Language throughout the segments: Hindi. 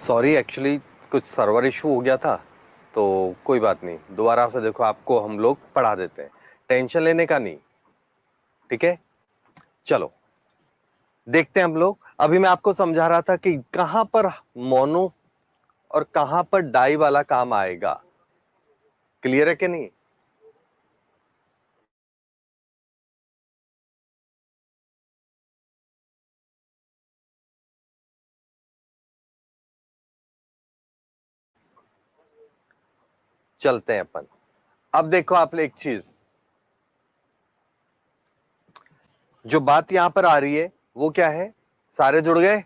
सॉरी, एक्चुअली कुछ सर्वर इशू हो गया था, तो कोई बात नहीं, दोबारा से देखो, आपको हम लोग पढ़ा देते हैं, टेंशन लेने का नहीं। ठीक है, चलो देखते हैं हम लोग। अभी मैं आपको समझा रहा था कि कहां पर मोनो और कहां पर डाई वाला काम आएगा। क्लियर है कि नहीं? चलते हैं अपन। अब देखो आप, एक चीज जो बात यहां पर आ रही है वो क्या है, सारे जुड़ गए?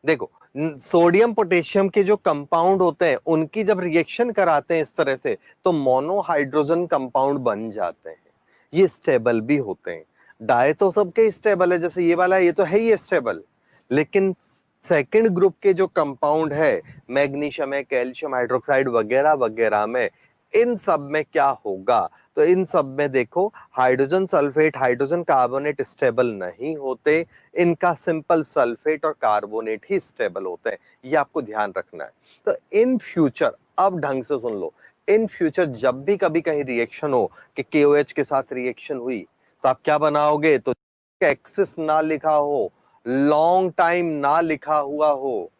देखो, सोडियम पोटेशियम के जो कंपाउंड होते हैं उनकी जब रिएक्शन कराते हैं इस तरह से, तो मोनोहाइड्रोजन कंपाउंड बन जाते हैं। ये स्टेबल भी होते हैं। डाई तो सबके स्टेबल है, जैसे ये वाला, ये तो है ही स्टेबल। लेकिन सेकंड ग्रुप के जो कंपाउंड है, मैग्नीशियम है, कैल्शियम हाइड्रोक्साइड वगैरह वगैरह में, इन सब में क्या होगा? तो इन सब में देखो, hydrogen sulphate, hydrogen carbonate stable नहीं होते। इनका सिंपल सल्फेट और कार्बोनेट ही स्टेबल होते हैं। ये आपको ध्यान रखना है। तो इन फ्यूचर, अब ढंग से सुन लो, इन फ्यूचर जब भी कभी कहीं रिएक्शन हो कि KOH के साथ रिएक्शन हुई, तो आप क्या बनाओगे? तो एक्सिस ना लिखा हो, लॉन्ग टाइम ना लिखा हुआ हो,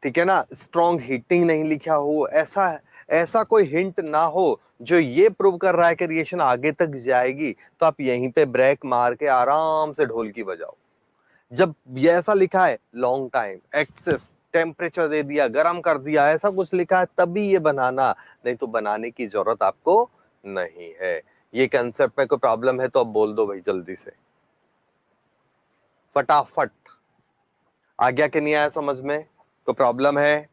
ठीक है ना, स्ट्रॉन्ग हीटिंग नहीं लिखा हो, ऐसा ऐसा कोई हिंट ना हो जो ये प्रूव कर रहा है कि रिएक्शन आगे तक जाएगी, तो आप यहीं पे ब्रेक मार के आराम से ढोलकी बजाओ। जब ये ऐसा लिखा है, लॉन्ग टाइम, एक्सेस, टेम्परेचर दे दिया, गर्म कर दिया, ऐसा कुछ लिखा है, तभी ये बनाना, नहीं तो बनाने की जरूरत आपको नहीं है। ये कंसेप्ट में कोई प्रॉब्लम है तो अब बोल दो भाई जल्दी से, फटाफट। आ गया कि नहीं आया समझ में? कोई प्रॉब्लम है?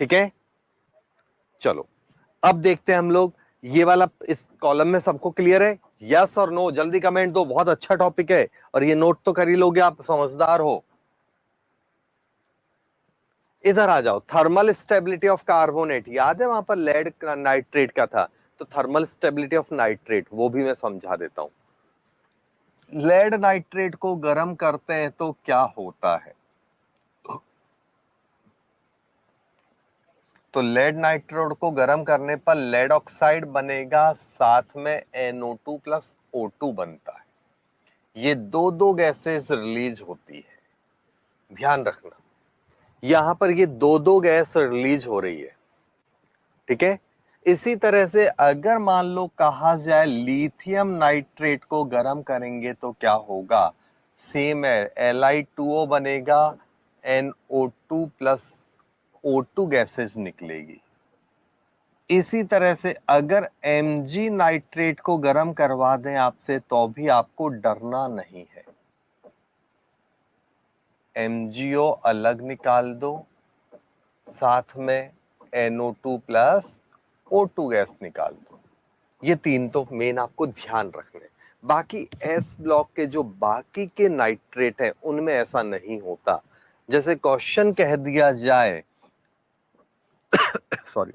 ठीक है, चलो अब देखते हैं हम लोग। ये वाला इस कॉलम में सबको क्लियर है? यस और नो जल्दी कमेंट दो, बहुत अच्छा टॉपिक है, और ये नोट तो कर ही लोगे, आप समझदार हो। इधर आ जाओ, थर्मल स्टेबिलिटी ऑफ कार्बोनेट, याद है वहां पर लेड नाइट्रेट का था, तो थर्मल स्टेबिलिटी ऑफ नाइट्रेट वो भी मैं समझा देता हूं। लेड नाइट्रेट को गर्म करते हैं तो क्या होता है? तो लेड नाइट्रेट को गर्म करने पर लेड ऑक्साइड बनेगा, साथ में NO2 प्लस O2 बनता है। ये दो दो गैसेस रिलीज होती है, ध्यान रखना। यहां पर ये दो दो गैस रिलीज हो रही है, ठीक है। इसी तरह से अगर मान लो कहा जाए लिथियम नाइट्रेट को गर्म करेंगे तो क्या होगा? सेम है, Li2O बनेगा, NO2 प्लस O2 गैसेज निकलेगी। इसी तरह से अगर Mg नाइट्रेट को गर्म करवा दें आपसे, तो भी आपको डरना नहीं है। MgO अलग निकाल दो, साथ में NO2 प्लस O2 गैस निकाल दो। ये तीन तो मेन आपको ध्यान रखने। बाकी एस ब्लॉक के जो बाकी के नाइट्रेट हैं उनमें ऐसा नहीं होता। जैसे क्वेश्चन कह दिया जाए सॉरी,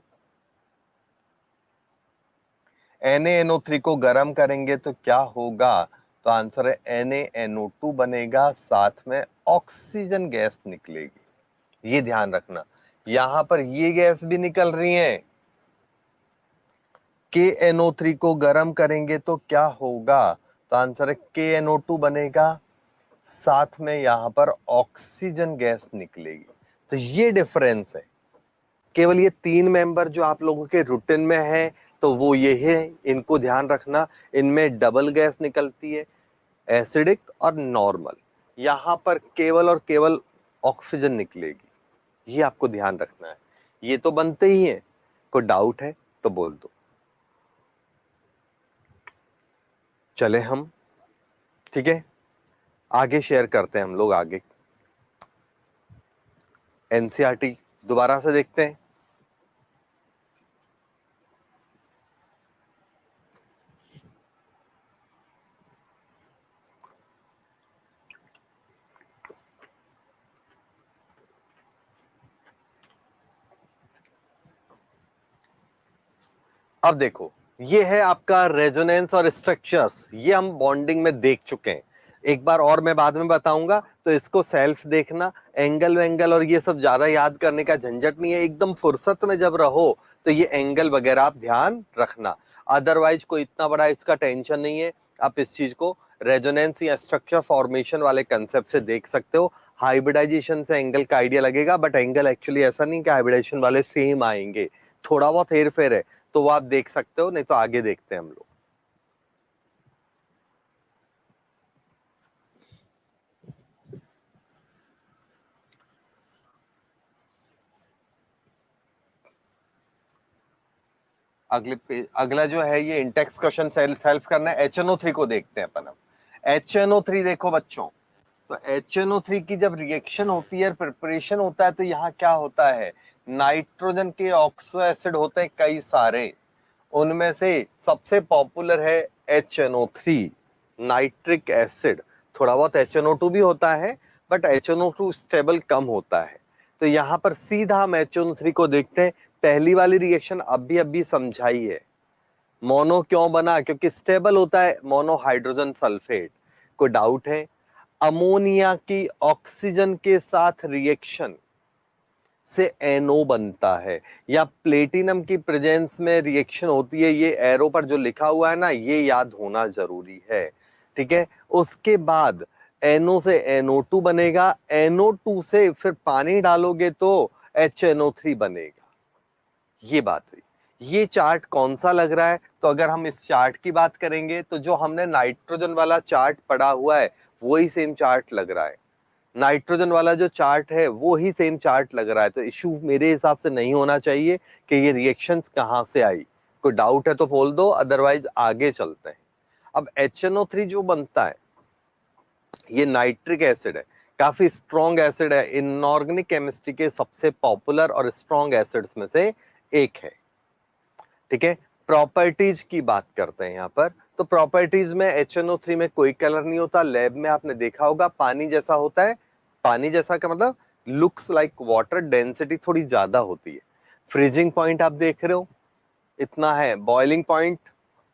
NaNO3 को गर्म करेंगे तो क्या होगा? तो आंसर है NaNO2 बनेगा, साथ में ऑक्सीजन गैस निकलेगी। ये ध्यान रखना, यहां पर ये गैस भी निकल रही है। KNO3 को गर्म करेंगे तो क्या होगा? तो आंसर है KNO2 बनेगा, साथ में यहां पर ऑक्सीजन गैस निकलेगी। तो ये डिफरेंस है। केवल ये तीन मेंबर जो आप लोगों के रूटीन में है, तो वो ये है, इनको ध्यान रखना। इनमें डबल गैस निकलती है, एसिडिक और नॉर्मल। यहां पर केवल और केवल ऑक्सीजन निकलेगी, ये आपको ध्यान रखना है। ये तो बनते ही हैं। कोई डाउट है तो बोल दो। चले हम, ठीक है, आगे शेयर करते हैं हम लोग आगे। NCERT दोबारा से देखते हैं। अब देखो, ये है आपका रेजोनेंस और स्ट्रक्चर्स, ये हम बॉन्डिंग में देख चुके हैं। एक बार और मैं बाद में बताऊंगा, तो इसको सेल्फ देखना, एंगल वेंगल और ये सब ज्यादा याद करने का झंझट नहीं है, एकदम फुर्सत में जब रहो तो ये एंगल वगैरह आप ध्यान रखना। अदरवाइज कोई इतना बड़ा इसका टेंशन नहीं है, आप इस चीज को रेजोनेंस या स्ट्रक्चर फॉर्मेशन वाले कंसेप्ट से देख सकते हो। हाइब्रिडाइजेशन से एंगल का आइडिया लगेगा, बट एंगल एक्चुअली ऐसा नहीं कि हाइब्रिडाइजेशन वाले सेम आएंगे, थोड़ा बहुत हेर फेर है, तो वो आप देख सकते हो, नहीं तो आगे देखते हैं हम लोग। अगले पेज, अगला जो है ये इंटेक्स क्वेश्चन सेल्फ करना है। HNO3 को देखते हैं अपन अब। HNO3 देखो बच्चों, तो HNO3 की जब रिएक्शन होती है, प्रिपरेशन होता है, तो यहाँ क्या होता है, नाइट्रोजन के ऑक्सो एसिड होते हैं कई सारे, उनमें से सबसे पॉपुलर है HNO3 नाइट्रिक एसिड। थोड़ा बहुत HNO2 भी होता है, बट HNO2 स्टेबल कम होता है। तो यहाँ पर सीधा हम HNO3 को देखते हैं। पहली वाली रिएक्शन अभी समझाई है, मोनो क्यों बना, क्योंकि स्टेबल होता है, मोनो हाइड्रोजन सल्फेट। कोई डाउट है? अमोनिया की ऑक्सीजन के साथ रिएक्शन से NO बनता है, या प्लेटिनम की प्रेजेंस में रिएक्शन होती है, ये एरो पर जो लिखा हुआ है ना, ये याद होना जरूरी है, ठीक है। उसके बाद NO से NO2 बनेगा, NO2 से फिर पानी डालोगे तो HNO3 बनेगा। ये बात हुई। ये चार्ट कौन सा लग रहा है, तो अगर हम इस चार्ट की बात करेंगे तो जो हमने नाइट्रोजन वाला चार्ट पढ़ा हुआ है वही सेम चार्ट लग रहा है। नाइट्रोजन वाला जो चार्ट है वो ही सेम चार्ट लग रहा है, तो इशू मेरे हिसाब से नहीं होना चाहिए कि ये रिएक्शंस कहां से आई। कोई डाउट है तो बोल दो, अदरवाइज आगे चलते हैं। अब HNO3 जो बनता है, ये नाइट्रिक एसिड है, काफी स्ट्रॉन्ग एसिड है, इनऑर्गेनिक केमिस्ट्री के सबसे पॉपुलर और स्ट्रॉन्ग एसिड्स में से एक है, ठीक है। प्रॉपर्टीज की बात करते हैं यहाँ पर, तो प्रॉपर्टीज में HNO3 में कोई कलर नहीं होता, लैब में आपने देखा होगा पानी जैसा होता है। पानी जैसा का मतलब लुक्स लाइक वाटर, डेंसिटी थोड़ी ज्यादा होती है। फ्रीजिंग पॉइंट आप देख रहे हो इतना है, बॉइलिंग पॉइंट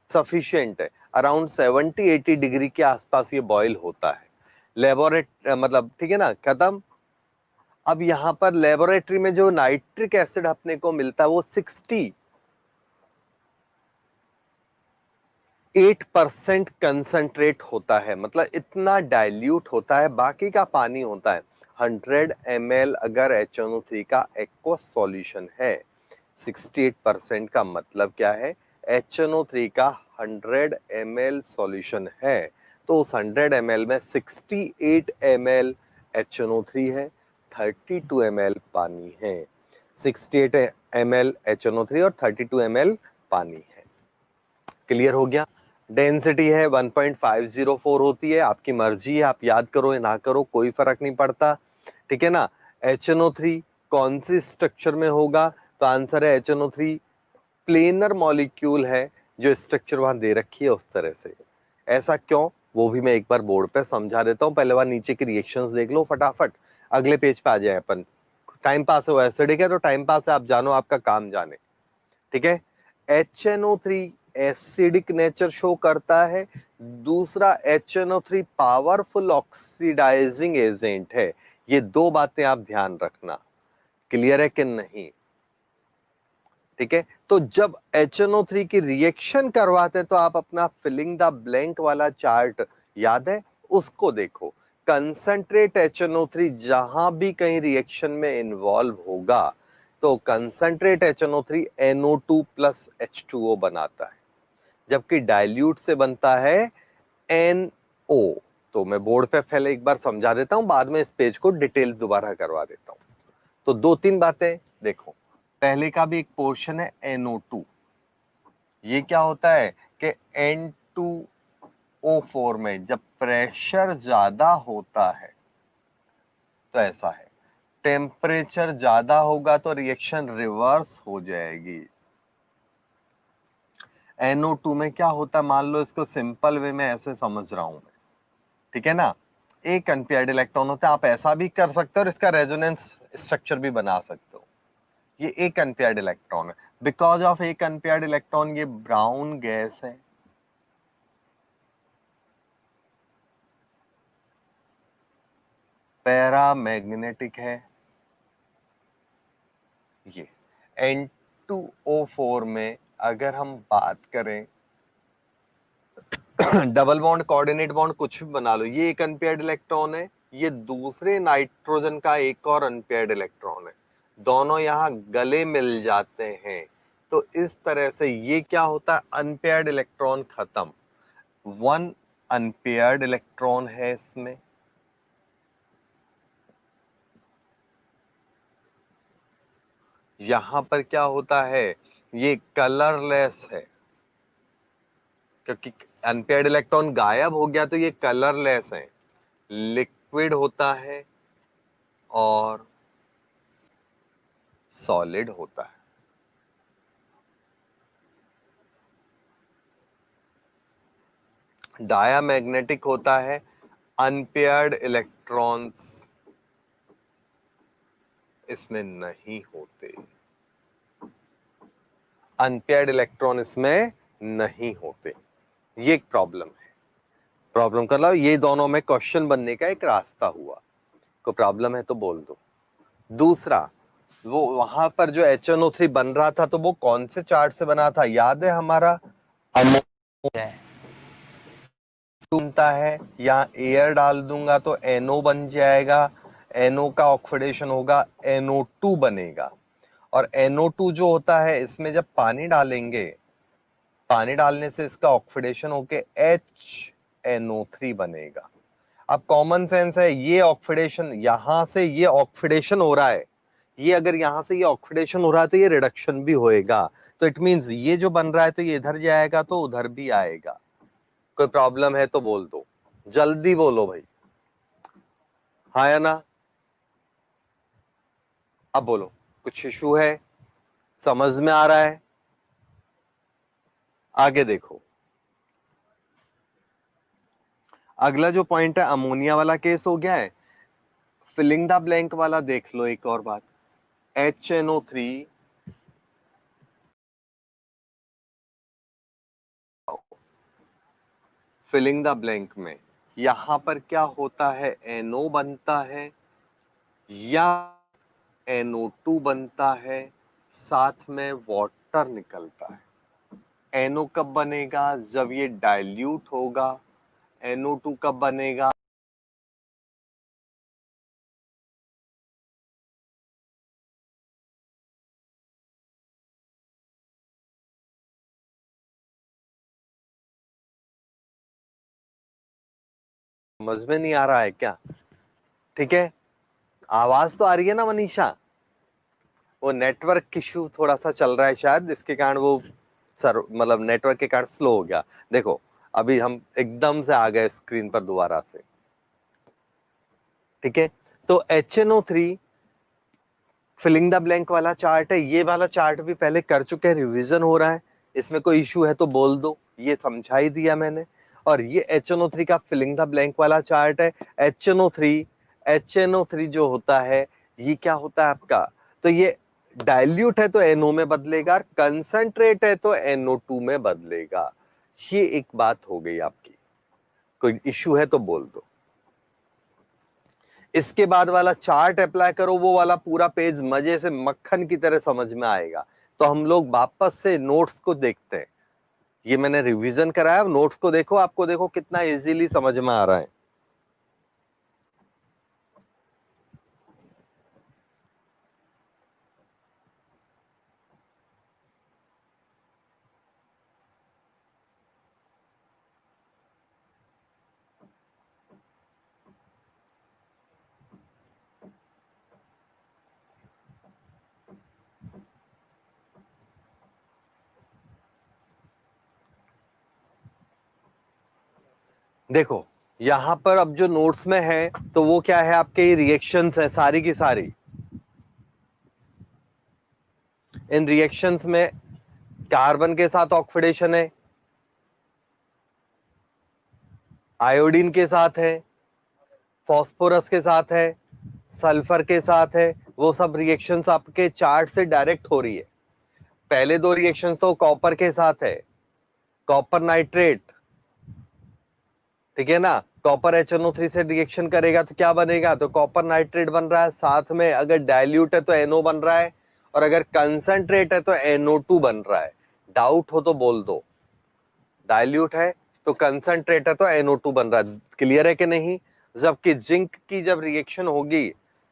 सफिशिएंट है, अराउंड 70-80 डिग्री के आसपास ये बॉयल होता है। लेबोरेट मतलब ठीक है ना, खत्म। अब यहाँ पर लेबोरेटरी में जो नाइट्रिक एसिड अपने को मिलता है वो 8% कंसंट्रेट होता है, मतलब इतना डाइल्यूट होता है, बाकी का पानी होता है। 100 ml अगर HNO3 का एक्वस सॉल्यूशन है, 68% का मतलब क्या है, HNO3 का 100 ml सॉल्यूशन है, तो उस 100 ml में 68 ml HNO3 है, 32 ml पानी है। 68 ml HNO3 और 32 ml पानी है। क्लियर हो गया? डेंसिटी है 1.504 होती है, आपकी मर्जी है, आप याद करो या ना करो कोई फर्क नहीं पड़ता, ठीक है ना। HNO3 कौन सी स्ट्रक्चर में होगा, तो आंसर है HNO3 प्लेनर मॉलिक्यूल है, जो स्ट्रक्चर वहां दे रखी है उस तरह से। ऐसा क्यों, वो भी मैं एक बार बोर्ड पे समझा देता हूँ, पहले बार नीचे की रिएक्शंस देख लो फटाफट, अगले पेज पे आ जाए अपन। टाइम पास हो, एसिडिक है तो टाइम पास है, आप जानो आपका काम जाने, ठीक है। HNO3 एसिडिक नेचर शो करता है, दूसरा HNO3 पावरफुल ऑक्सीडाइजिंग एजेंट है। ये दो बातें आप ध्यान रखना, क्लियर है कि नहीं, ठीक है। तो जब HNO3 की रिएक्शन करवाते हैं तो आप अपना फिलिंग द ब्लैंक वाला चार्ट याद है उसको देखो। कंसंट्रेट HNO3 जहां भी कहीं रिएक्शन में इन्वॉल्व होगा तो concentrate HNO3 NO2 plus H2O बनाता है, जबकि डाइल्यूट से बनता है NO। तो मैं बोर्ड पे पहले एक बार समझा देता हूं, बाद में इस पेज को डिटेल दोबारा करवा देता हूं। तो दो तीन बातें देखो, पहले का भी एक पोर्शन है NO2, ये क्या होता है कि N2O4 में जब प्रेशर ज्यादा होता है तो ऐसा है, टेम्परेचर ज्यादा होगा तो रिएक्शन रिवर्स हो जाएगी। NO2 में क्या होता है, मान लो इसको सिंपल वे में ऐसे समझ रहा हूं मैं, ठीक है ना। एक अनपेयर्ड इलेक्ट्रॉन होता है, आप ऐसा भी कर सकते हो और इसका रेजोनेंस स्ट्रक्चर भी बना सकते हो। ये एक अनपेयर्ड इलेक्ट्रॉन है, बिकॉज ऑफ एक अनपेयर्ड इलेक्ट्रॉन ये ब्राउन गैस है, पैरामैग्नेटिक है ये। N2O4 में अगर हम बात करें डबल बॉन्ड, कोऑर्डिनेट बॉन्ड कुछ भी बना लो, ये एक अनपेयर्ड इलेक्ट्रॉन है, ये दूसरे नाइट्रोजन का एक और अनपेयर्ड इलेक्ट्रॉन है, दोनों यहाँ गले मिल जाते हैं। तो इस तरह से ये क्या होता है, अनपेयर्ड इलेक्ट्रॉन खत्म, वन अनपेयर्ड इलेक्ट्रॉन है इसमें। यहां पर क्या होता है, ये कलरलेस है, क्योंकि अनपेयर्ड इलेक्ट्रॉन गायब हो गया तो ये कलरलेस है, लिक्विड होता है और सॉलिड होता है। डायामैग्नेटिक होता है, अनपेयर्ड इलेक्ट्रॉन्स इसमें नहीं होते, अनपेयर्ड इलेक्ट्रॉन इसमें नहीं होते, ये एक प्रॉब्लम है। प्रॉब्लम कर लो, ये दोनों में क्वेश्चन बनने का एक रास्ता हुआ, कोई प्रॉब्लम है तो बोल दो। दूसरा, वो वहां पर जो HNO3 बन रहा था तो वो कौन से चार्ट से बना था, याद है हमारा, अमोनिया बनता है, यहाँ एयर डाल दूंगा तो NO बन जाएगा, NO का ऑक्सीडेशन होगा, NO2 बनेगा, और NO2 जो होता है इसमें जब पानी डालेंगे, पानी डालने से इसका ऑक्सीडेशन होके HNO3 बनेगा। अब कॉमन सेंस है, ये ऑक्सीडेशन, यहां से ये ऑक्सीडेशन हो रहा है, ये अगर यहां से ये ऑक्सीडेशन हो रहा है तो ये रिडक्शन भी होएगा, तो इट मींस ये जो बन रहा है तो ये इधर जाएगा तो उधर भी आएगा। कोई प्रॉब्लम है तो बोल दो, जल्दी बोलो भाई, हाँ या ना। अब बोलो, कुछ इशू है, समझ में आ रहा है, आगे देखो। अगला जो पॉइंट है, अमोनिया वाला केस हो गया है, फिलिंग द ब्लैंक वाला देख लो एक और बात, HNO3 फिलिंग द ब्लैंक में यहां पर क्या होता है, NO बनता है या NO2 बनता है, साथ में वाटर निकलता है। NO कब बनेगा, जब ये डाइल्यूट होगा, NO2 कब बनेगा, समझ में नहीं आ रहा है क्या, ठीक है, आवाज तो आ रही है ना मनीषा, वो नेटवर्क इशू थोड़ा सा चल रहा है शायद, इसके कारण वो सर मतलब नेटवर्क के कारण स्लो हो गया। देखो अभी हम एकदम से आ गए स्क्रीन पर दोबारा से, ठीक है। तो HNO3 फिलिंग द ब्लैंक वाला चार्ट है, ये वाला चार्ट भी पहले कर चुके हैं, रिवीजन हो रहा है, इसमें कोई इशू है तो बोल दो, ये समझा ही दिया मैंने। और ये HNO3 का फिलिंग द ब्लैंक वाला चार्ट है। HNO3 जो होता है ये क्या होता है आपका, तो ये डाइल्यूट है तो NO में बदलेगा, कंसंट्रेट है तो NO2 में बदलेगा। ये एक बात हो गई आपकी, कोई इशू है तो बोल दो। इसके बाद वाला चार्ट अप्लाई करो, वो वाला पूरा पेज मजे से मक्खन की तरह समझ में आएगा। तो हम लोग वापस से नोट्स को देखते हैं, ये मैंने रिवीजन कराया, नोट्स को देखो, आपको देखो कितना इजीली समझ में आ रहा है। देखो यहां पर अब जो नोट्स में है तो वो क्या है, आपके रिएक्शंस है सारी की सारी। इन रिएक्शंस में कार्बन के साथ ऑक्सीडेशन है, आयोडीन के साथ है, फास्फोरस के साथ है, सल्फर के साथ है, वो सब रिएक्शंस आपके चार्ट से डायरेक्ट हो रही है। पहले दो रिएक्शंस तो कॉपर के साथ है, कॉपर नाइट्रेट, ठीक है ना, कॉपर HNO3 से रिएक्शन करेगा तो क्या बनेगा, तो कॉपर नाइट्रेट बन रहा है, साथ में अगर डाइल्यूट है तो NO बन रहा है, और अगर कंसंट्रेट है तो NO2 बन रहा है। डाउट हो तो बोल दो, डाइल्यूट है तो कंसंट्रेट है तो NO2 बन रहा है। क्लियर है कि नहीं? जबकि जिंक की जब रिएक्शन होगी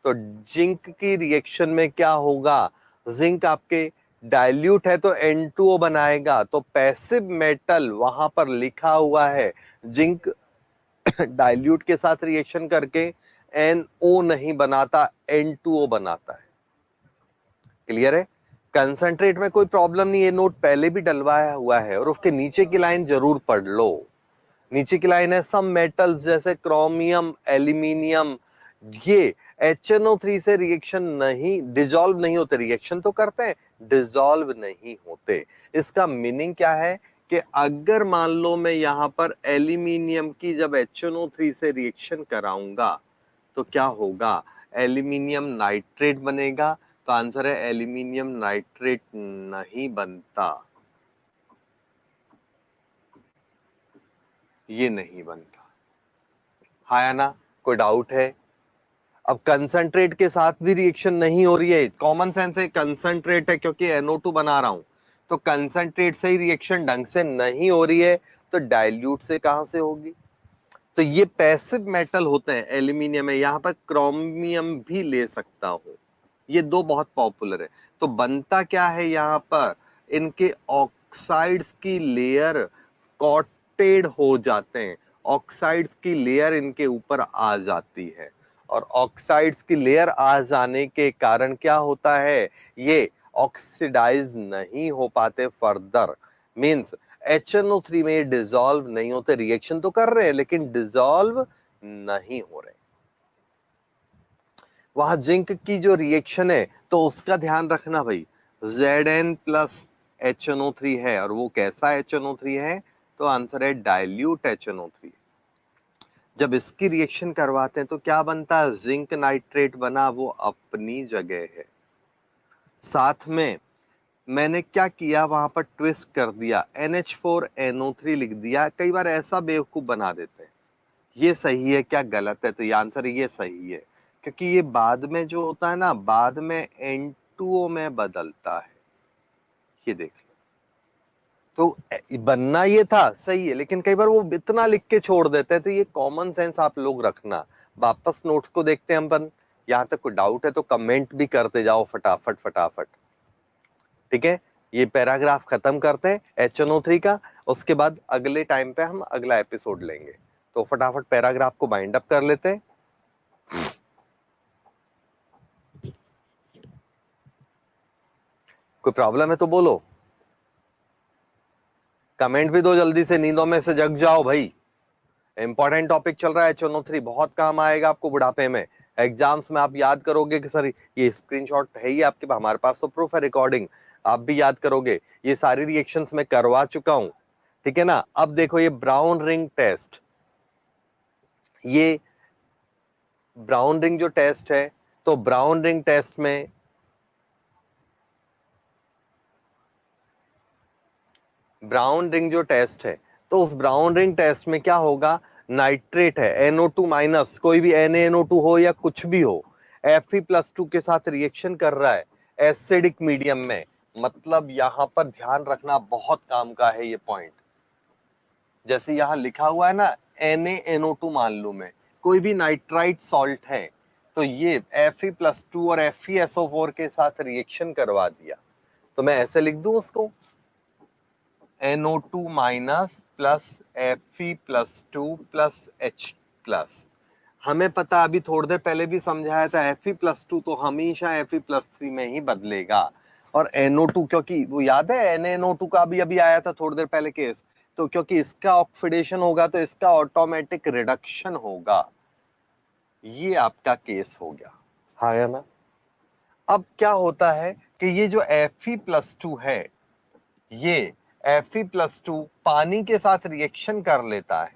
तो जिंक की रिएक्शन में क्या होगा, जिंक आपके डाइल्यूट है तो N2O बनाएगा, तो पैसिव मेटल वहां पर लिखा हुआ है, जिंक डाइल्यूट के साथ रिएक्शन करके NO नहीं बनाता, N2O बनाता है। क्लियर है? कंसंट्रेट में कोई प्रॉब्लम नहीं है, नोट पहले भी डलवाया हुआ है, और उसके नीचे की लाइन जरूर पढ़ लो। नीचे की लाइन है सम मेटल्स जैसे क्रोमियम, एल्यूमिनियम, ये HNO3 से रिएक्शन नहीं, डिसॉल्व नहीं होते, रिएक्शन तो करते हैं, डिसॉल्व नहीं होते। इसका मीनिंग क्या है कि अगर मान लो मैं यहां पर एल्यूमिनियम की जब HNO3 से रिएक्शन कराऊंगा तो क्या होगा, एल्यूमिनियम नाइट्रेट बनेगा, तो आंसर है एल्यूमिनियम नाइट्रेट नहीं बनता, ये नहीं बनता। हाँ या ना? कोई डाउट है? अब कंसंट्रेट के साथ भी रिएक्शन नहीं हो रही है, कॉमन सेंस है, कंसंट्रेट है क्योंकि NO2 बना रहा हूं, तो कंसंट्रेट से ही रिएक्शन ढंग से नहीं हो रही है, तो डाइल्यूट से कहां से होगी? तो ये पैसिव मेटल होते हैं, एल्यूमिनियम है, यहां पर क्रोमियम भी ले सकता हूं, ये दो बहुत पॉपुलर है। तो बनता क्या है यहां पर, इनके ऑक्साइड्स की लेयर कॉटेड हो जाते हैं, ऑक्साइड्स की लेयर इनके ऊपर आ जाती है, और ऑक्साइड्स की लेयर आ जाने के कारण क्या होता है, ये ऑक्सीडाइज नहीं हो पाते फर्दर, मींस HNO3 में डिसॉल्व नहीं होते, रिएक्शन तो कर रहे हैं लेकिन डिसॉल्व नहीं हो रहे। वहां जिंक की जो रिएक्शन है तो उसका ध्यान रखना भाई, Zn प्लस HNO3 है, और वो कैसा HNO3 है, तो आंसर है डाइल्यूट HNO3। जब इसकी रिएक्शन करवाते हैं तो क्या बनता है, जिंक नाइट्रेट बना, वो अपनी जगह है। साथ में मैंने क्या किया, वहां पर ट्विस्ट कर दिया, NH4NO3 लिख दिया। कई बार ऐसा बेवकूफ बना देते हैं, ये सही है क्या गलत है, तो ये आंसर ये सही है, क्योंकि ये बाद में जो होता है ना, बाद में N2O में बदलता है, ये देख लो। तो बनना ये था सही है, लेकिन कई बार वो इतना लिख के छोड़ देते हैं, तो ये कॉमन सेंस आप लोग रखना। वापस नोट्स को देखते हैं अपन, यहाँ तक कोई डाउट है तो कमेंट भी करते जाओ फटाफट फटाफट, ठीक है? ये पैराग्राफ खत्म करते हैं HNO3 का, उसके बाद अगले टाइम पे हम अगला एपिसोड लेंगे, तो फटाफट पैराग्राफ को बाइंड अप कर लेते हैं। कोई प्रॉब्लम है तो बोलो, कमेंट भी दो जल्दी से, नींदों में से जग जाओ भाई। इंपॉर्टेंट टॉपिक चल रहा है HNO3, बहुत काम आएगा आपको बुढ़ापे में, एग्जाम्स में आप याद करोगे कि सर ये स्क्रीनशॉट है ही आपके, हमारे पास तो प्रूफ है, रिकॉर्डिंग आप भी याद करोगे, ये सारी रिएक्शंस मैं करवा चुका हूं, ठीक है ना? अब देखो ये ब्राउन रिंग टेस्ट, ये ब्राउन रिंग जो टेस्ट है, तो ब्राउन रिंग टेस्ट में ब्राउन रिंग जो टेस्ट है, तो उस ब्राउन रिंग टेस्ट में क्या होगा, नाइट्रेट है, NO2 माइनस, कोई भी NaNO2 हो या कुछ भी हो, Fe+2 के साथ रिएक्शन कर रहा है एसिडिक मीडियम में, मतलब यहां पर ध्यान रखना बहुत काम का है ये पॉइंट। जैसे यहां लिखा हुआ है ना NaNO2 मान लू मैं, कोई भी नाइट्राइट सॉल्ट है, तो ये Fe+2 और FeSO4 के साथ रिएक्शन करवा दिया, तो मैं ऐसे लिख दूं उसको, NO2 minus plus Fe+2 plus H plus. हमें पता, अभी थोड़ी देर पहले भी समझाया था, Fe+2 तो हमेशा Fe+3 में ही बदलेगा, और NO2 क्योंकि वो याद है NaNO2 का भी अभी आया था थोड़ी देर पहले केस, तो क्योंकि इसका ऑक्सीडेशन होगा तो इसका ऑटोमेटिक रिडक्शन होगा, ये आपका केस हो गया। हाँ या ना? अब क्या होता है कि ये जो Fe+2 है, ये Fe+2 पानी के साथ रिएक्शन कर लेता है,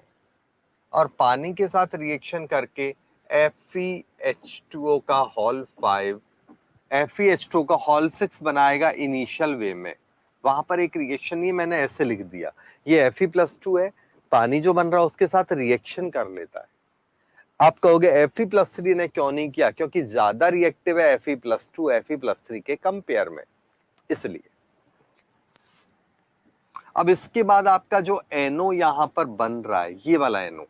और पानी के साथ रिएक्शन करके FeH2O का होल 5 FeH2O का होल 6 बनाएगा इनिशियल वे में। वहां पर एक रिएक्शन, ये मैंने ऐसे लिख दिया, ये Fe+2 है, पानी जो बन रहा है उसके साथ रिएक्शन कर लेता है। आप कहोगे Fe+3 ने क्यों नहीं किया, क्योंकि ज्यादा रिएक्टिव है Fe+2 Fe+3 के कंपेयर में, इसलिए। अब इसके बाद आपका जो NO यहां पर बन रहा है, ये वाला NO,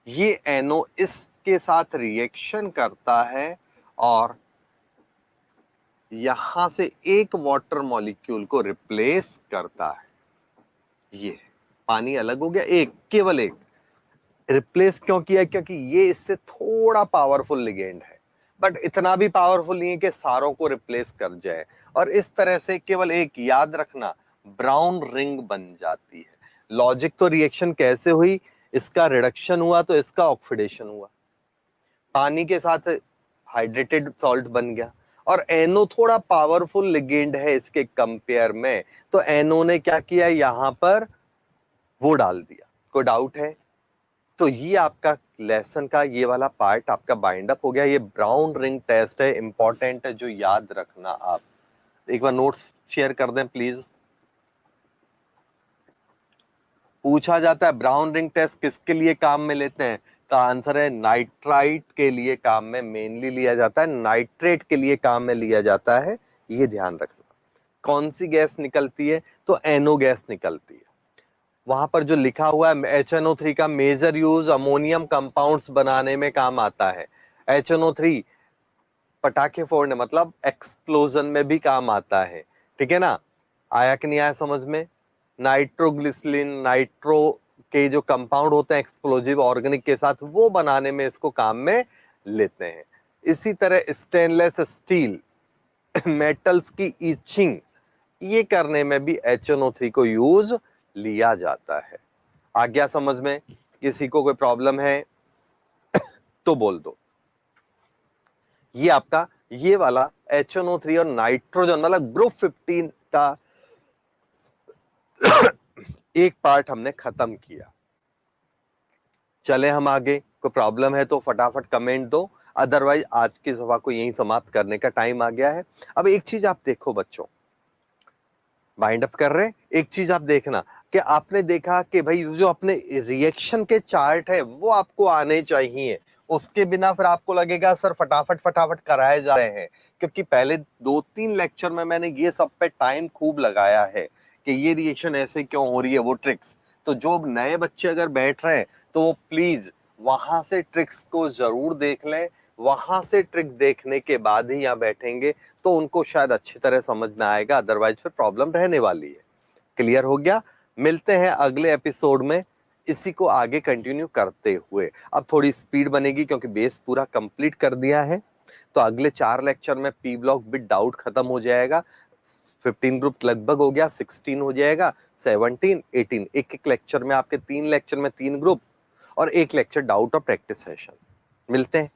ये NO इसके साथ रिएक्शन करता है और यहां से एक वाटर मॉलिक्यूल को रिप्लेस करता है। ये है, पानी अलग हो गया, एक, केवल एक रिप्लेस क्यों किया, क्योंकि ये इससे थोड़ा पावरफुल लिगेंड है, बट इतना भी पावरफुल नहीं है कि सारों को रिप्लेस कर जाए। और इस तरह से केवल एक, याद रखना, ब्राउन रिंग बन जाती है। लॉजिक तो रिएक्शन कैसे हुई, इसका रिडक्शन हुआ तो इसका ऑक्सीडेशन हुआ, पानी के साथ हाइड्रेटेड सॉल्ट बन गया, और एनो थोड़ा पावरफुल लिगेंड है इसके कंपेयर में, तो एनो ने क्या किया, यहां पर वो डाल दिया। कोई डाउट है? तो ये आपका लेसन का ये वाला पार्ट आपका बाइंड अप हो गया। ये ब्राउन रिंग टेस्ट है, इंपॉर्टेंट है, जो याद रखना। आप एक बार नोट्स शेयर कर दें प्लीज। पूछा जाता है ब्राउन रिंग टेस्ट किसके लिए काम में लेते हैं, का आंसर है नाइट्राइट के लिए काम में मेनली लिया जाता है, नाइट्रेट के लिए काम में लिया जाता है, ये ध्यान रखना। कौन सी गैस निकलती है, तो एनओ गैस निकलती है। वहां पर जो लिखा हुआ है HNO3 का मेजर यूज अमोनियम कंपाउंड्स बनाने में काम आता है। HNO3 पटाखे फोड़ने मतलब एक्सप्लोजन में भी काम आता है, ठीक है ना। आया कि नहीं आया समझ में? नाइट्रोग्लिसरीन, नाइट्रो के जो कंपाउंड होते हैं एक्सप्लोजिव ऑर्गेनिक के साथ, वो बनाने में इसको काम में लेते हैं। इसी तरह स्टेनलेस स्टील मेटल्स की ईचिंग, ये करने में भी HNO3 को यूज लिया जाता है। आ गया समझ में? किसी को कोई प्रॉब्लम है तो बोल दो। ये आपका ये वाला HNO3 और नाइट्रोजन मतलब ग्रुप 15 का एक पार्ट हमने खत्म किया। चले हम आगे, कोई प्रॉब्लम है तो फटाफट कमेंट दो, अदरवाइज आज की सभा को यहीं समाप्त करने का टाइम आ गया है। अब एक चीज आप देखो बच्चों, बाइंड अप कर रहे हैं, एक चीज आप देखना कि आपने देखा कि भाई जो अपने रिएक्शन के चार्ट है वो आपको आने चाहिए, उसके बिना फिर आपको लगेगा सर फटाफट फटाफट कराए जा रहे हैं, क्योंकि पहले 2-3 लेक्चर में मैंने ये सब पे टाइम खूब लगाया है कि ये रिएक्शन ऐसे क्यों हो रही है, वो ट्रिक्स। तो जो नए बच्चे अगर बैठ रहे हैं तो वो प्लीज वहां से ट्रिक्स को जरूर देख लें, वहां से ट्रिक देखने के बाद ही यहाँ बैठेंगे तो उनको शायद अच्छी तरह समझ में आएगा, अदरवाइज फिर प्रॉब्लम रहने वाली है। क्लियर हो गया? मिलते हैं अगले एपिसोड में इसी को आगे कंटिन्यू करते हुए। अब थोड़ी स्पीड बनेगी क्योंकि बेस पूरा कंप्लीट कर दिया है, तो अगले 4 लेक्चर में पी ब्लॉक विद डाउट खत्म हो जाएगा। 15 ग्रुप लगभग हो गया, 16 हो जाएगा, 17, 18, एक एक लेक्चर में आपके 3 लेक्चर में 3 ग्रुप और 1 लेक्चर डाउट और प्रैक्टिस सेशन। मिलते हैं।